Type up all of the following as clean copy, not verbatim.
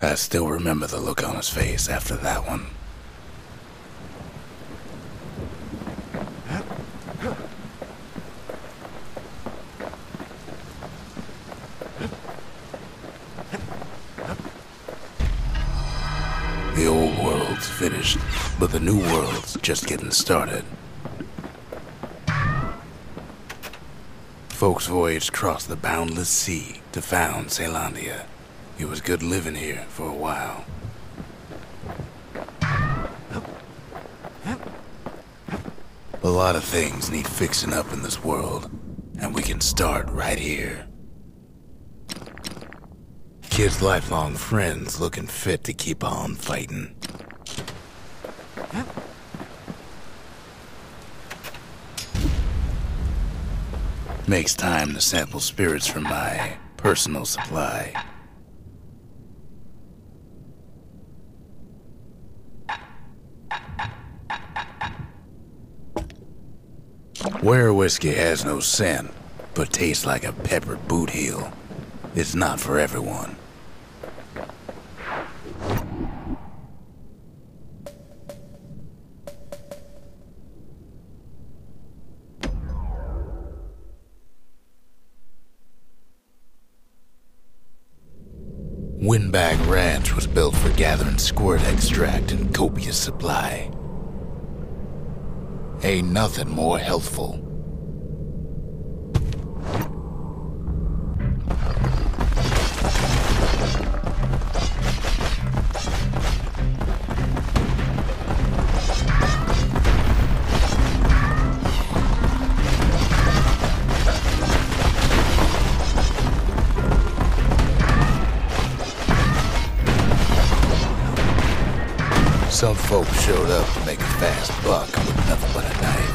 I still remember the look on his face after that one. The old world's finished, but the new world's just getting started. Folks voyaged across the boundless sea to found Caelondia. It was good living here for a while. A lot of things need fixing up in this world, and we can start right here. Kids' lifelong friends looking fit to keep on fighting. Makes time to sample spirits from my personal supply. Where whiskey has no scent, but tastes like a peppered boot heel, it's not for everyone. Windbag Ranch was built for gathering squirt extract in copious supply. Ain't nothing more healthful. Some folks showed up to make a fast buck with nothing but a knife.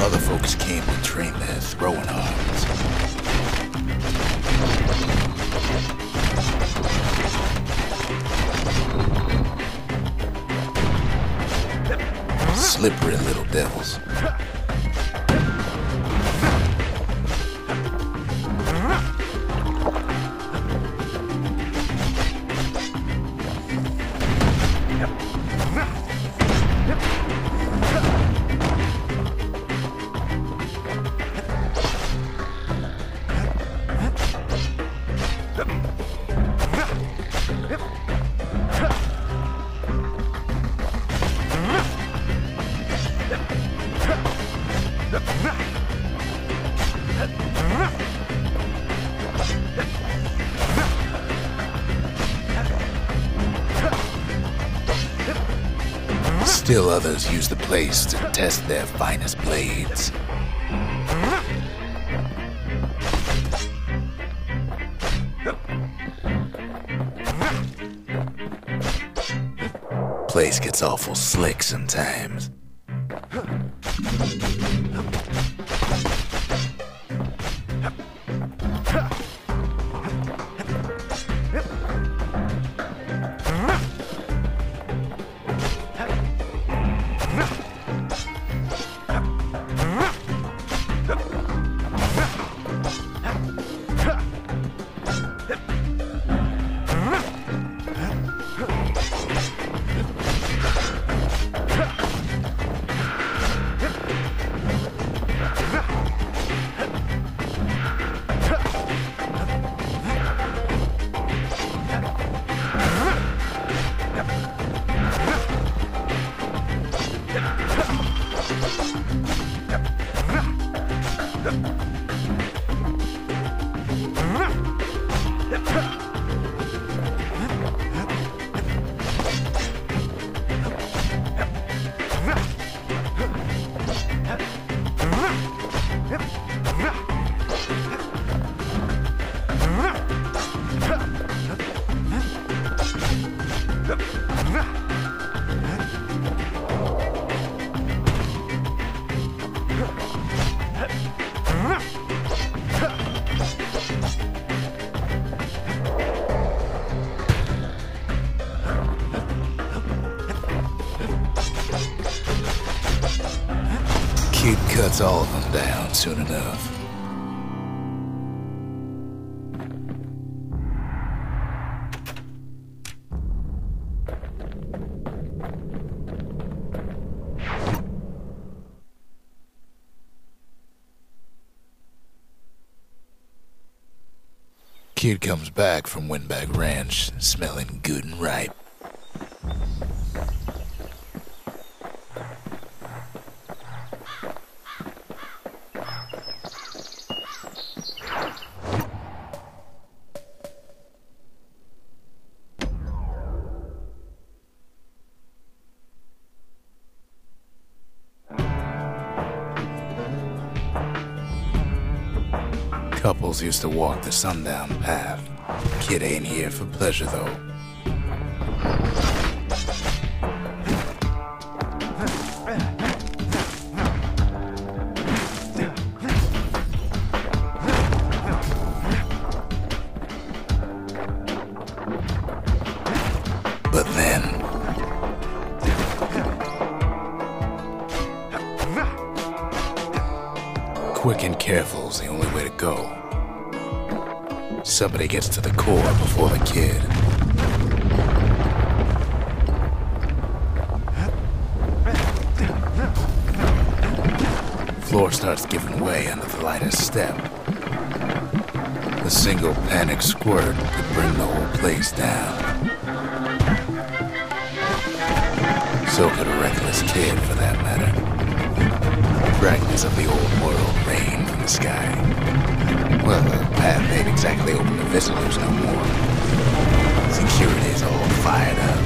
Other folks came to train their throwing arms. Slippery little devils. Still others use the place to test their finest blades. Place gets awful slick sometimes. cuts all of them down soon enough. Kid comes back from Windbag Ranch, smelling good and ripe. Couples used to walk the sundown path. Kid ain't here for pleasure, though. But then... quick and careful is the only way to go. Somebody gets to the core before the kid. Floor starts giving way under the lightest step. A single panic squirt could bring the whole place down. So could a reckless kid, for that matter. The brightness of the old world rain from the sky. Well, the path ain't exactly open to visitors no more. Security's all fired up.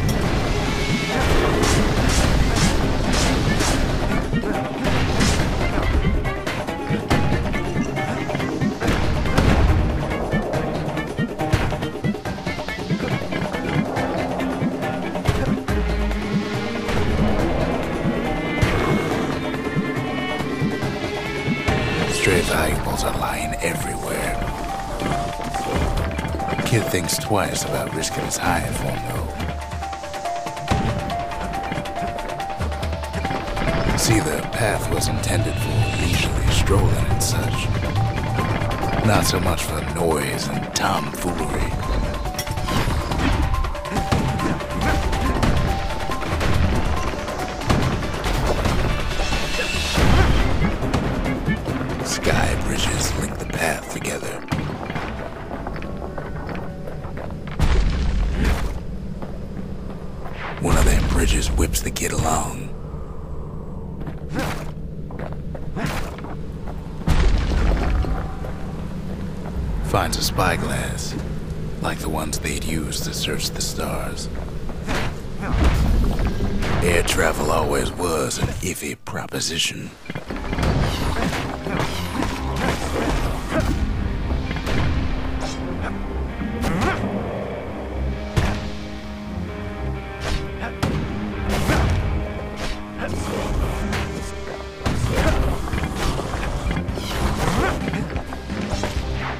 Stray valuables are lying everywhere. Kid thinks twice about risking his hide for him, though. See, the path was intended for leisurely strolling and such. Not so much for noise and tomfoolery. Sky bridges link the path together. One of them bridges whips the kid along. Finds a spyglass, like the ones they'd used to search the stars. Air travel always was an iffy proposition.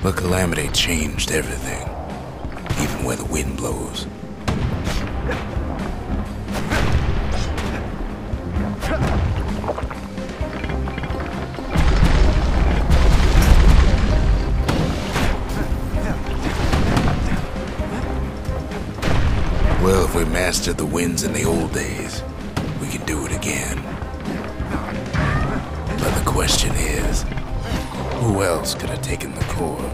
But calamity changed everything, even where the wind blows. Well, if we mastered the winds in the old days, we can do it again. But the question is, who else could have taken the core?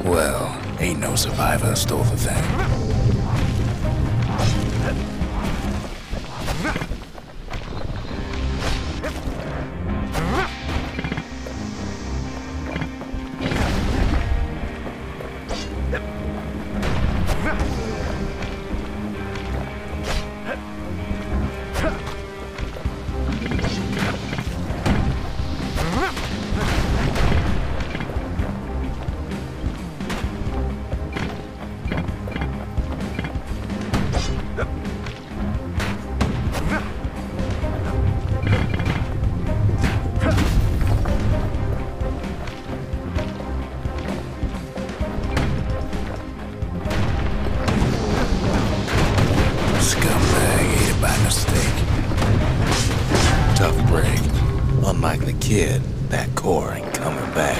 Well, ain't no survivor stole the thing. core ain't coming back.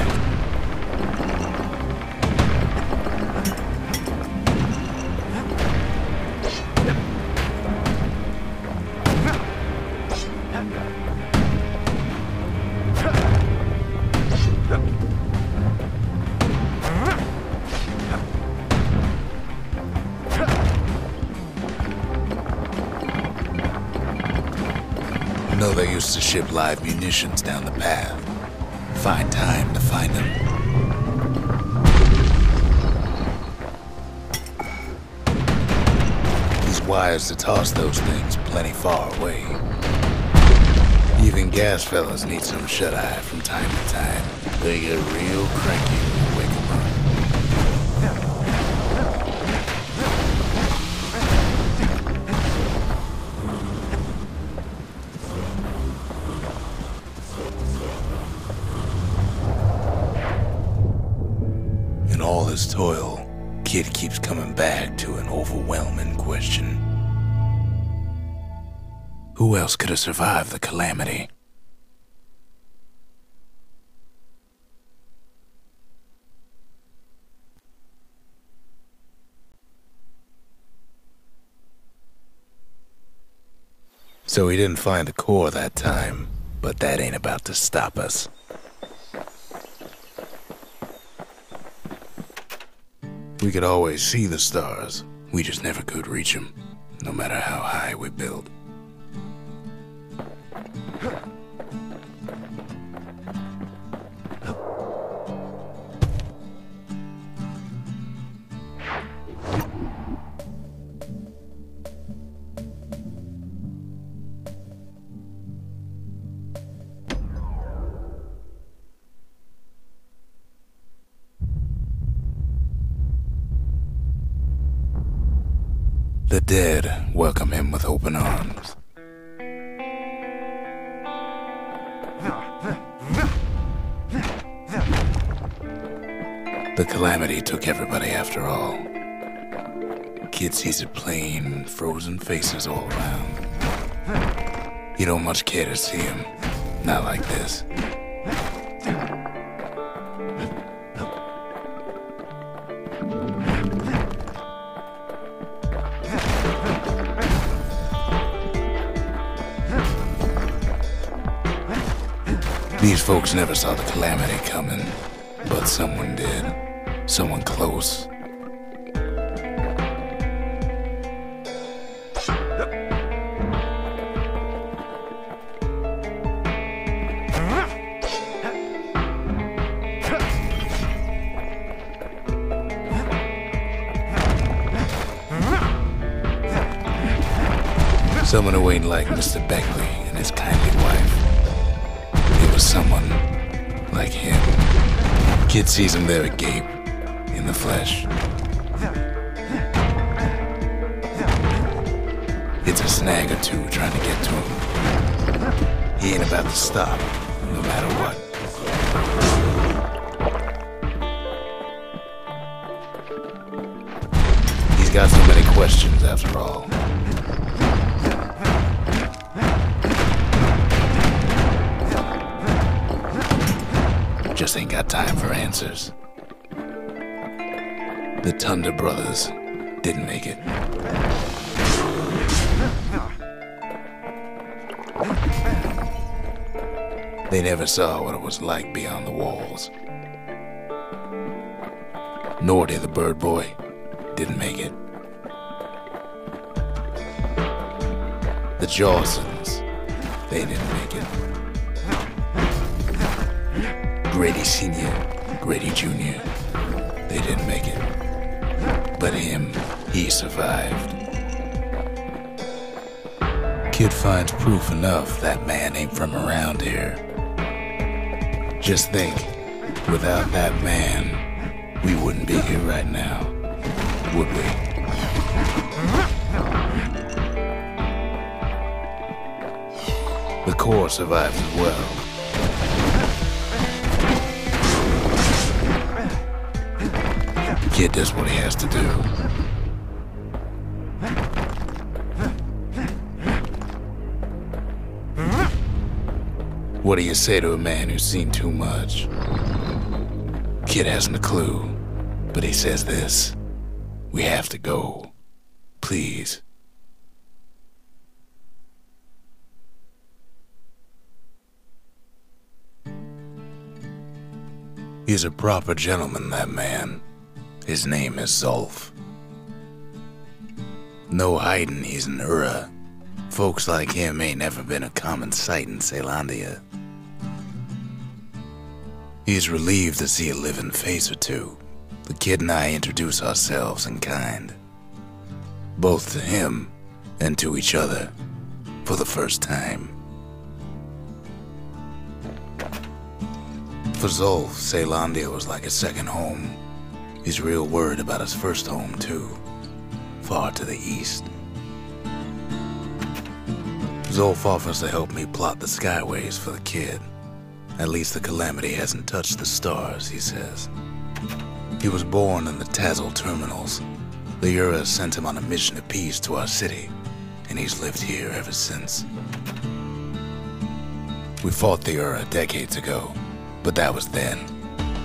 No, they used to ship live munitions down the path. Find time to find them. These wires to toss those things plenty far away. Even gas fellas need some shut-eye from time to time. They get real cranky when you wake them up. In all his toil, Kid keeps coming back to an overwhelming question. Who else could have survived the calamity? So he didn't find the core that time, but that ain't about to stop us. We could always see the stars, we just never could reach them, no matter how high we built. The dead welcome him with open arms. The calamity took everybody after all. Kid sees it plain, frozen faces all around. You don't much care to see him, not like this. These folks never saw the calamity coming, but someone did. Someone close. Someone who ain't like Mr. Beckley and his kindly wife. It was someone like him. Kid sees him there agape, in the flesh. It's a snag or two trying to get to him. He ain't about to stop, no matter what. He's got so many questions after all. Just ain't got time for answers. The Thunder brothers didn't make it. They never saw what it was like beyond the walls. Nor did the bird boy. Didn't make it. The Jawsons, they didn't make it. Grady Sr., Grady Jr., they didn't make it. But him, he survived. Kid finds proof enough that man ain't from around here. Just think, without that man, we wouldn't be here right now, would we? The core survives as well. Kid does what he has to do. What do you say to a man who's seen too much? Kid hasn't a clue, but he says this. We have to go. Please. He's a proper gentleman, that man. His name is Zulf. No hiding he's an Ura. Folks like him ain't never been a common sight in Caelondia. He's relieved to see a living face or two. The kid and I introduce ourselves in kind. Both to him and to each other for the first time. For Zulf, Caelondia was like a second home. He's real worried about his first home, too. Far to the east. Zulf offers to help me plot the skyways for the kid. At least the calamity hasn't touched the stars, he says. He was born in the Tazzle terminals. The Ura sent him on a mission of peace to our city, and he's lived here ever since. We fought the Ura decades ago, but that was then.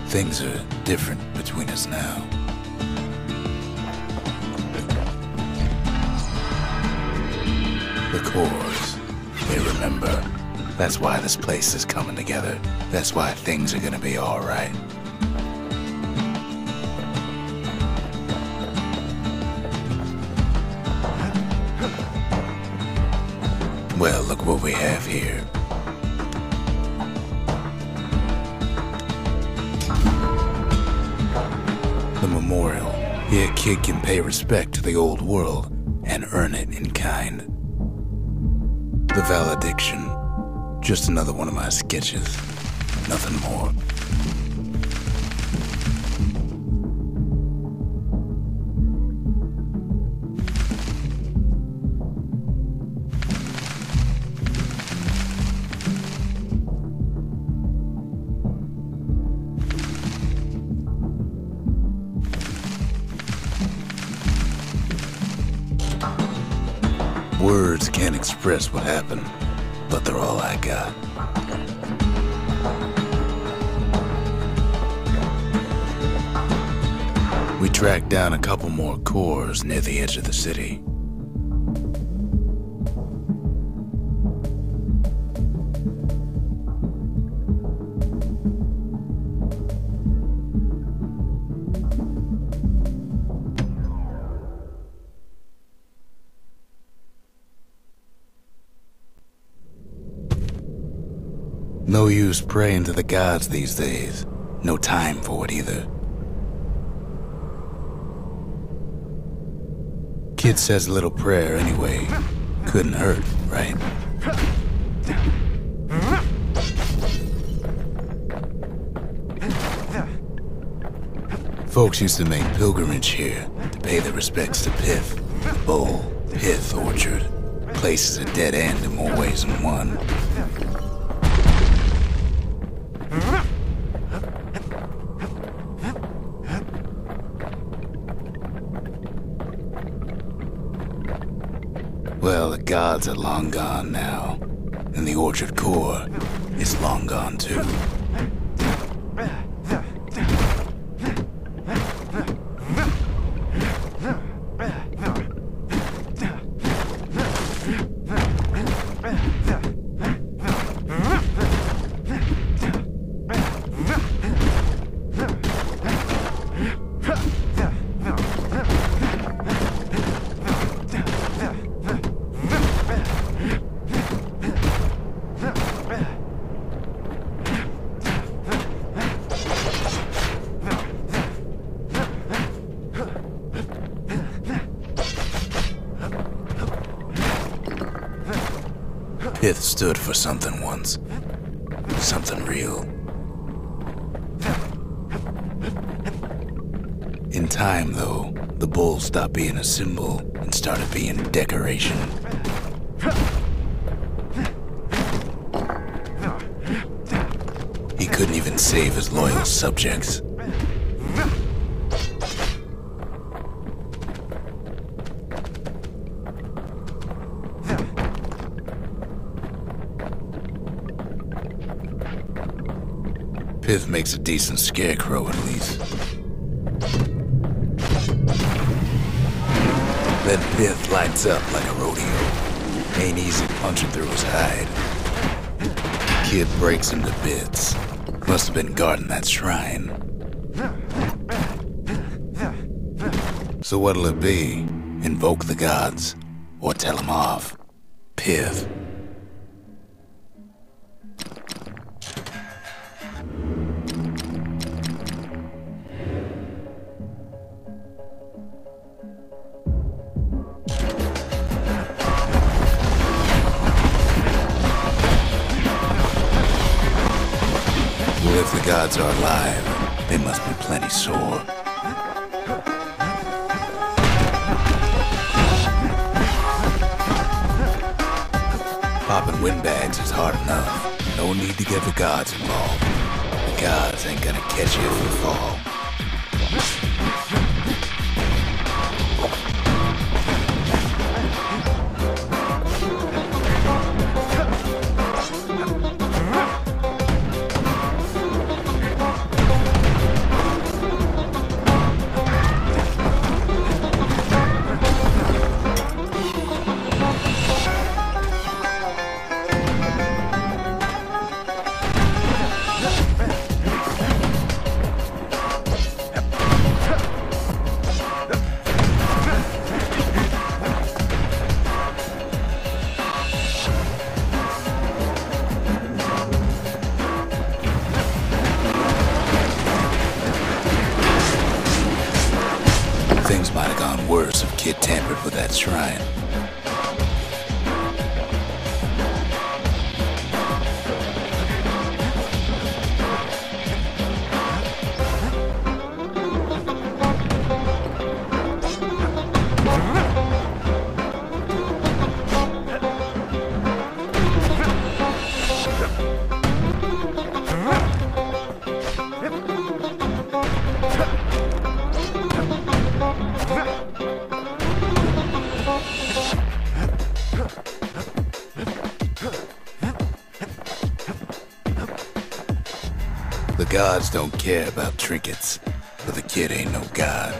Things are different between us now. The cores, they remember. That's why this place is coming together. That's why things are gonna be all right. Well, look what we have here. The memorial. Here a kid can pay respect to the old world and earn it in kind. The valediction. Just another one of my sketches. Nothing more. Words can't express what happened, but they're all I got. We tracked down a couple more cores near the edge of the city. No use praying to the gods these days. No time for it either. Kid says a little prayer anyway. Couldn't hurt, right? Folks used to make pilgrimage here to pay their respects to Pyth, the bull, Pyth Orchard. Place is a dead end in more ways than one. Well, the gods are long gone now, and the Orchard core is long gone too. Pyth stood for something once. Something real. In time, though, the bull stopped being a symbol and started being decoration. He couldn't even save his loyal subjects. Pyth makes a decent scarecrow, at least. Then Pyth lights up like a rodeo. Ain't easy punching through his hide. Kid breaks him to bits. Must have been guarding that shrine. So what'll it be? Invoke the gods? Or tell them off? Pyth. Well, if the gods are alive, they must be plenty sore. Popping windbags is hard enough. No need to get the gods involved. The gods ain't gonna catch you if you fall. Things might have gone worse if Kid tampered with that shrine. The gods don't care about trinkets, but the kid ain't no god.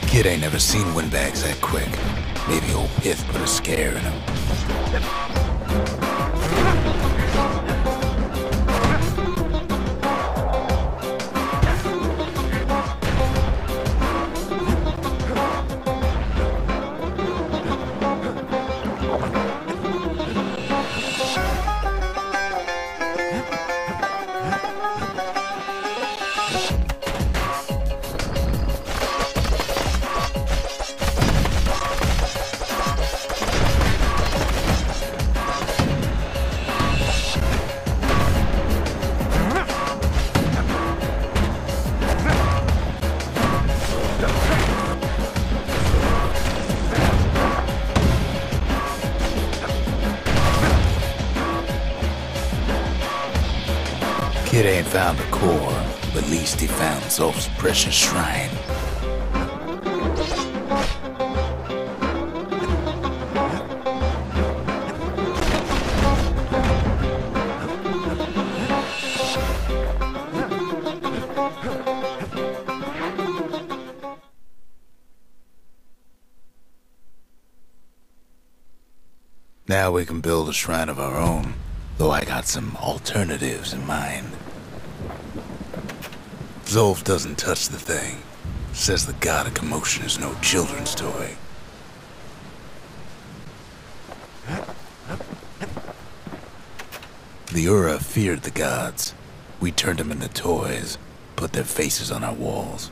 Kid ain't never seen windbags that quick. Maybe old Pyth put a scare in him. Kid ain't found the core, but at least he found Zolf's precious shrine. Now we can build a shrine of our own, though I got some alternatives in mind. Zolf doesn't touch the thing. Says the god of commotion is no children's toy. The Ura feared the gods. We turned them into toys, put their faces on our walls.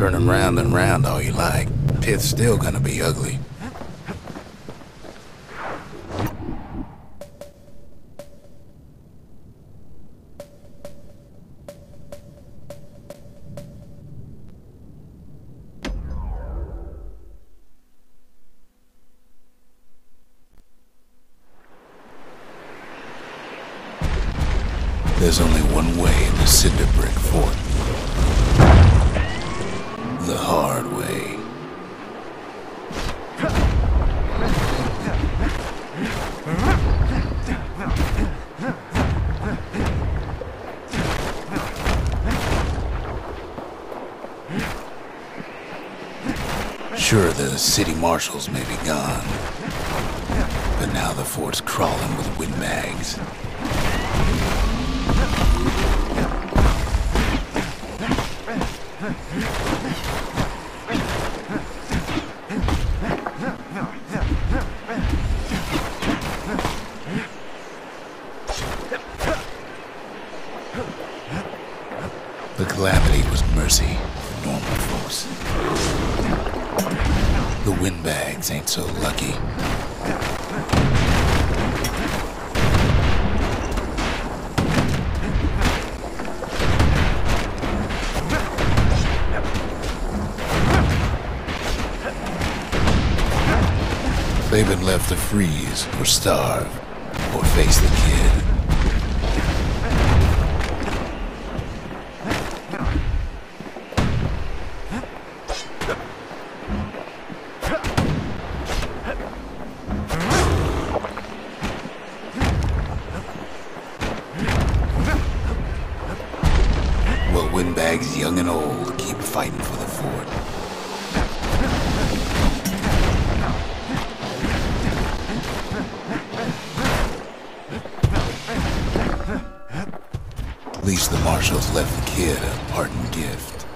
Turn 'em round and round all you like. Pyth's still gonna be ugly. There's only one way in the cinder brick fort. The hard way. Sure, the city marshals may be gone, but now the fort's crawling with windbags. The calamity was mercy for normal folks. The windbags ain't so lucky. They've been left to freeze or starve or face the kid. Well, windbags young and old keep fighting for the fort. At least the marshals left the kid a parting gift.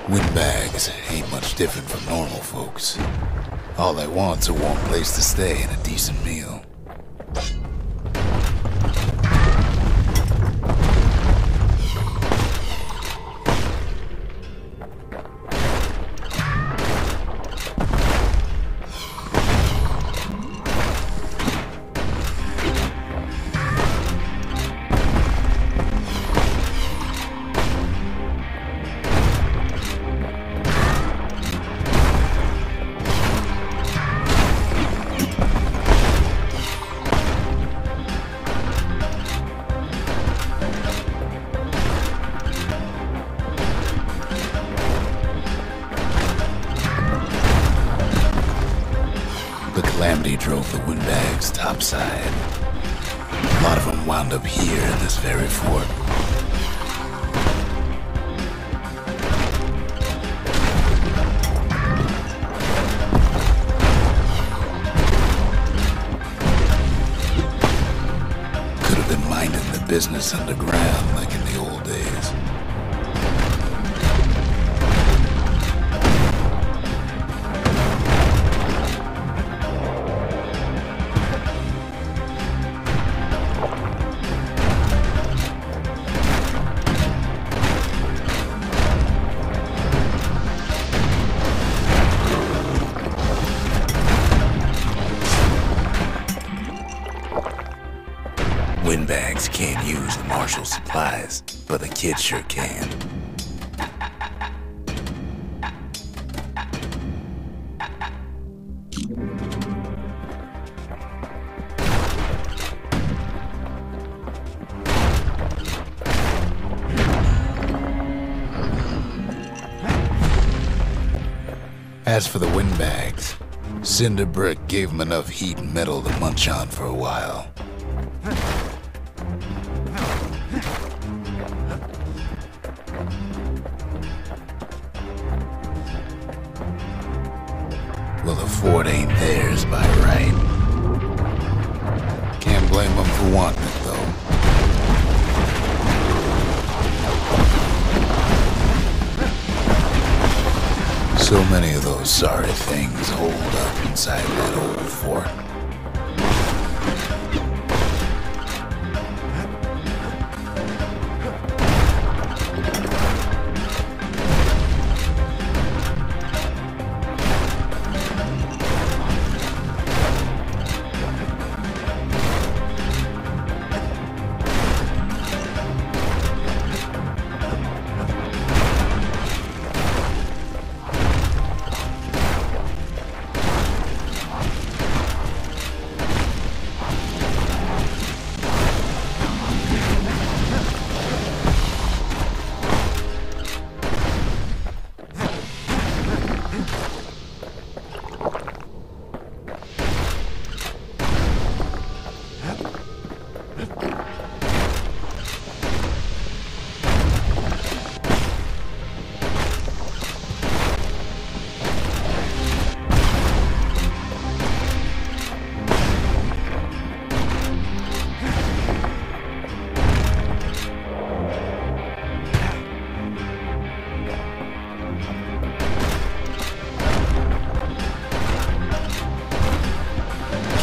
Windbags ain't much different from normal folks. All they want's a warm place to stay and a decent meal. The calamity drove the windbags topside. A lot of them wound up here in this very fort. Could have been minding the business underground like in the old days. Windbags can't use the marshal's supplies, but the kid sure can. As for the windbags, cinder brick gave them enough heat and metal to munch on for a while. Well, the fort ain't theirs by right. Can't blame them for wanting it, though. So many of those sorry things holed up inside that old fort.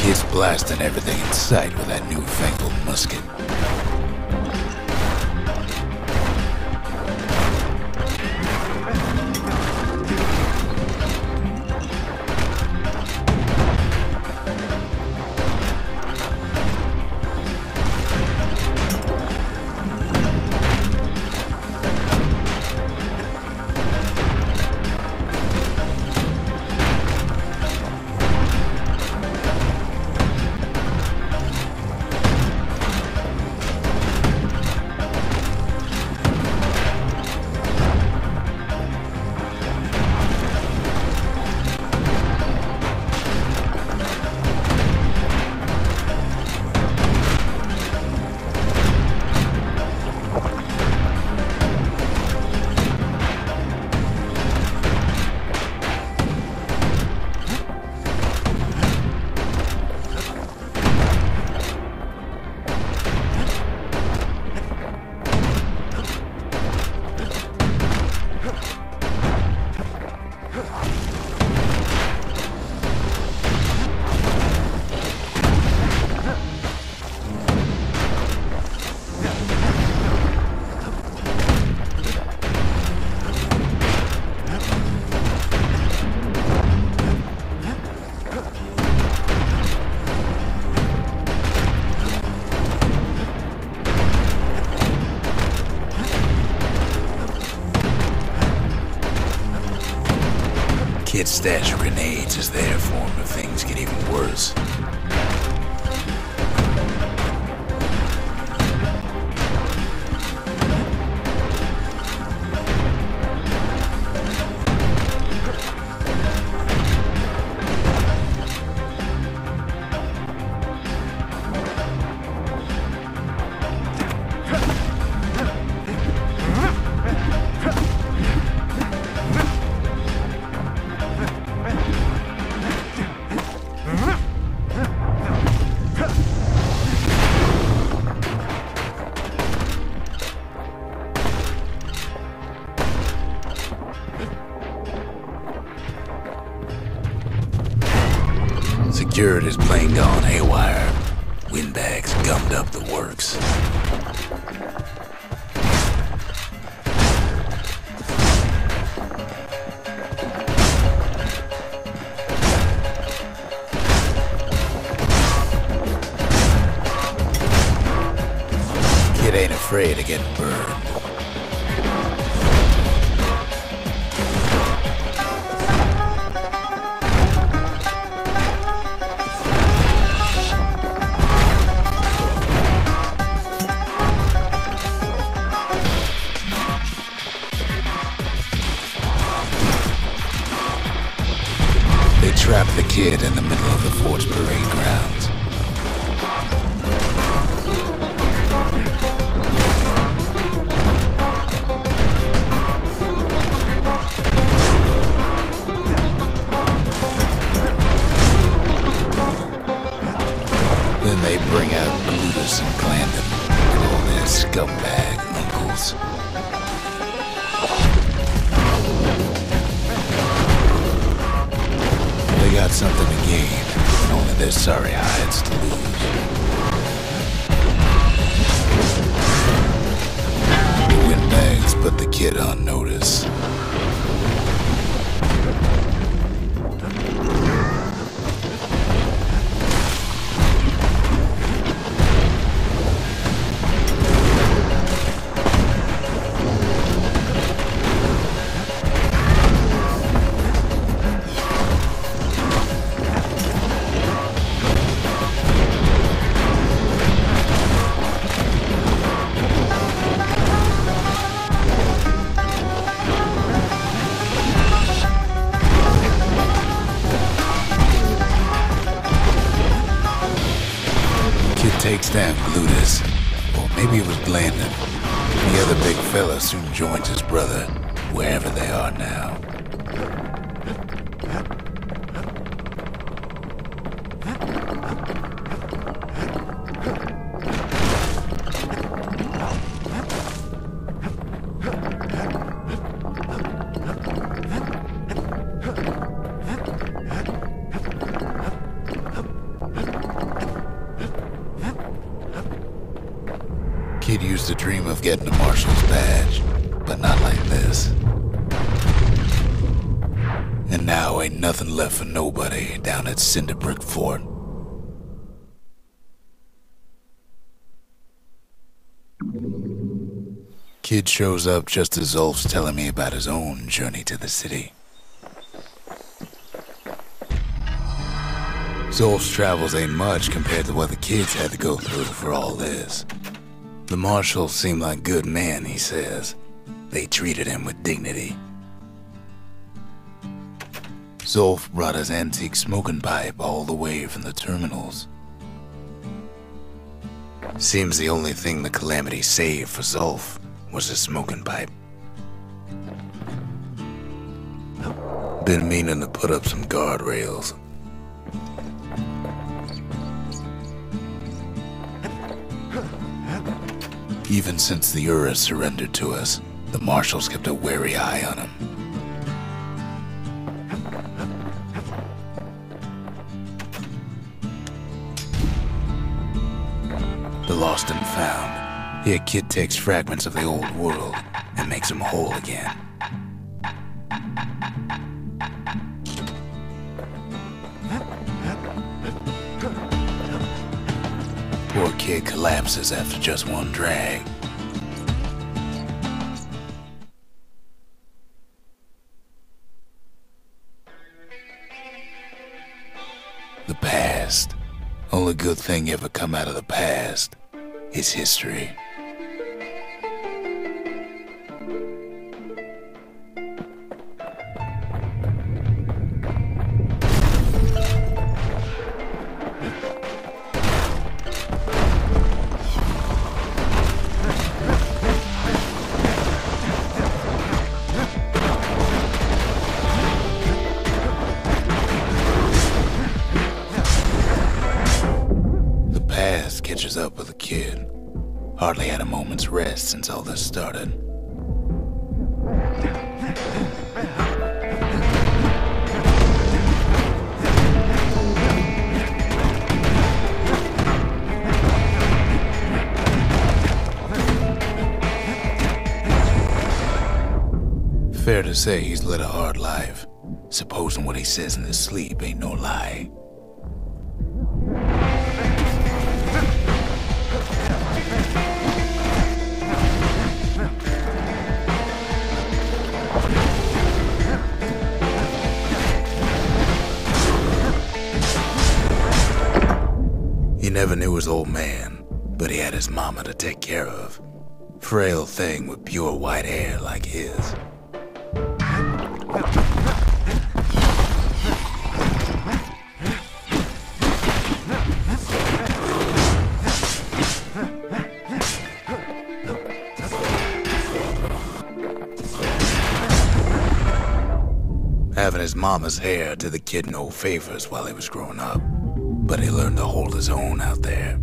Kid's blasting everything in sight with that newfangled musket. Kid's stash of grenades is there for him if things get even worse. Security's plane gone haywire. Windbag's gummed up the works. Kid ain't afraid of getting burned. Trap the kid in the middle of the fort's parade grounds. Then they bring out Plush and Glandon and all their scumbag uncles. They got something to gain, and only their sorry hides to lose. The Windbags put the kid on notice. takes down Glutus, or maybe it was Glandon. The other big fella soon joins his brother, wherever they are now. Kid used to dream of getting a marshal's badge, but not like this. And now ain't nothing left for nobody down at Cinderbrick Fort. Kid shows up just as Zulf's telling me about his own journey to the city. Zulf's travels ain't much compared to what the kids had to go through for all this. The marshals seem like good men, he says. They treated him with dignity. Zulf brought his antique smoking pipe all the way from the terminals. Seems the only thing the Calamity saved for Zulf was his smoking pipe. Been meaning to put up some guardrails. Even since the Ura surrendered to us, the marshals kept a wary eye on him. The lost and found. Here, Kid takes fragments of the old world and makes them whole again. Poor Kid collapses after just one drag. The past. Only good thing ever come out of the past is history. Catches up with the kid. Hardly had a moment's rest since all this started. Fair to say he's led a hard life, supposing what he says in his sleep ain't no lie. He never knew his old man, but he had his mama to take care of. Frail thing with pure white hair like his. Having his mama's hair did the kid no favors while he was growing up, but he learned to hold his own out there.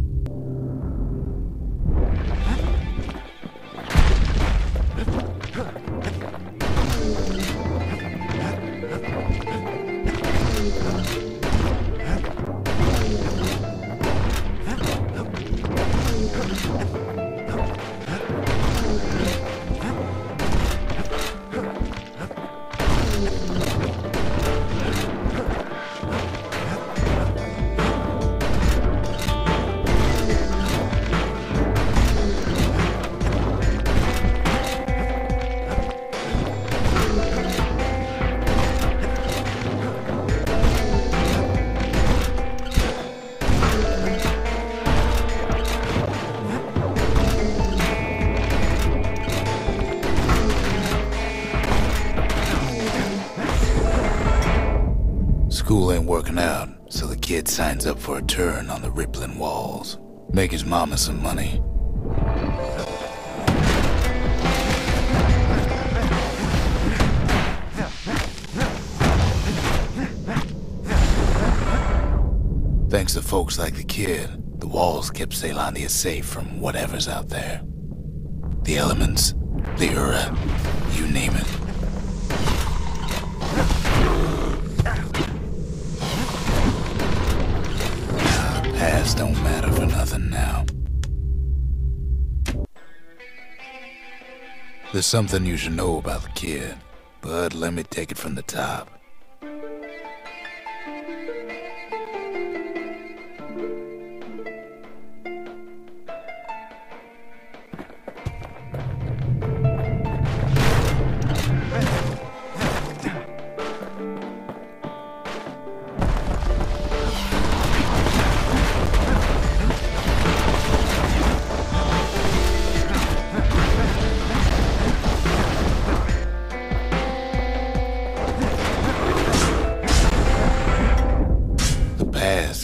School ain't working out, so the kid signs up for a turn on the rippling walls. Make his mama some money. Thanks to folks like the kid, the walls kept Ceylondia safe from whatever's out there. The elements, the Ura, you name it. Past don't matter for nothing now. There's something you should know about the kid, but let me take it from the top.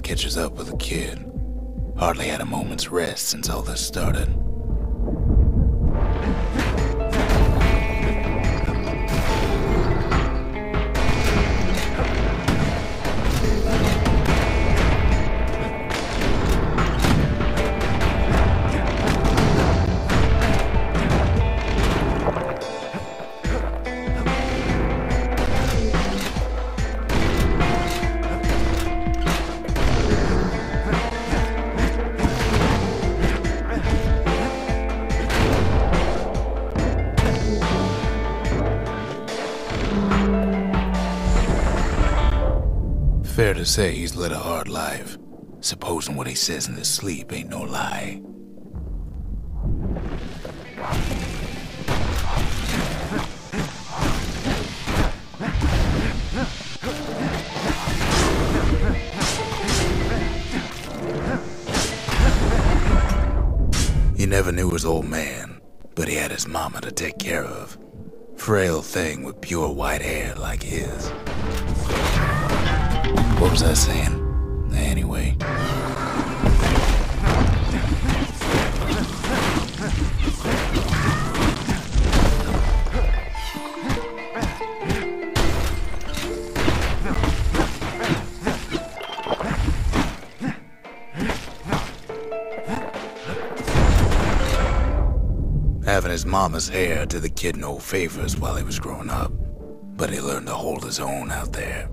Catches up with the kid. Hardly had a moment's rest since all this started. Fair to say he's led a hard life, supposing what he says in his sleep ain't no lie. He never knew his old man, but he had his mama to take care of. Frail thing with pure white hair like his. What was I saying? Anyway. Having his mama's hair did the kid no favors while he was growing up, but he learned to hold his own out there.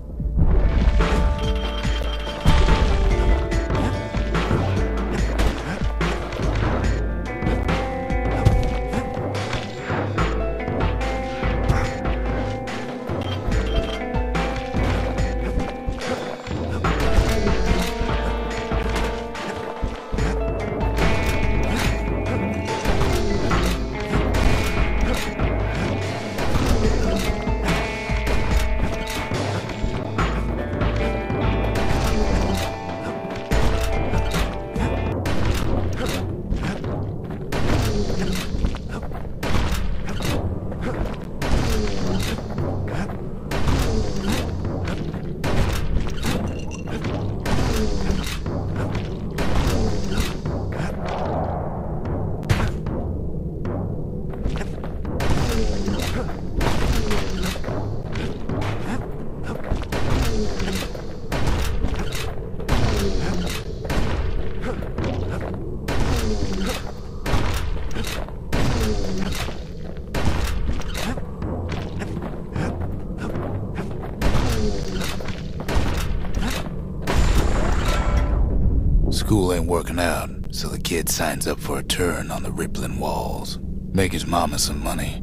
School ain't working out, so the kid signs up for a turn on the rippling walls. Make his mama some money.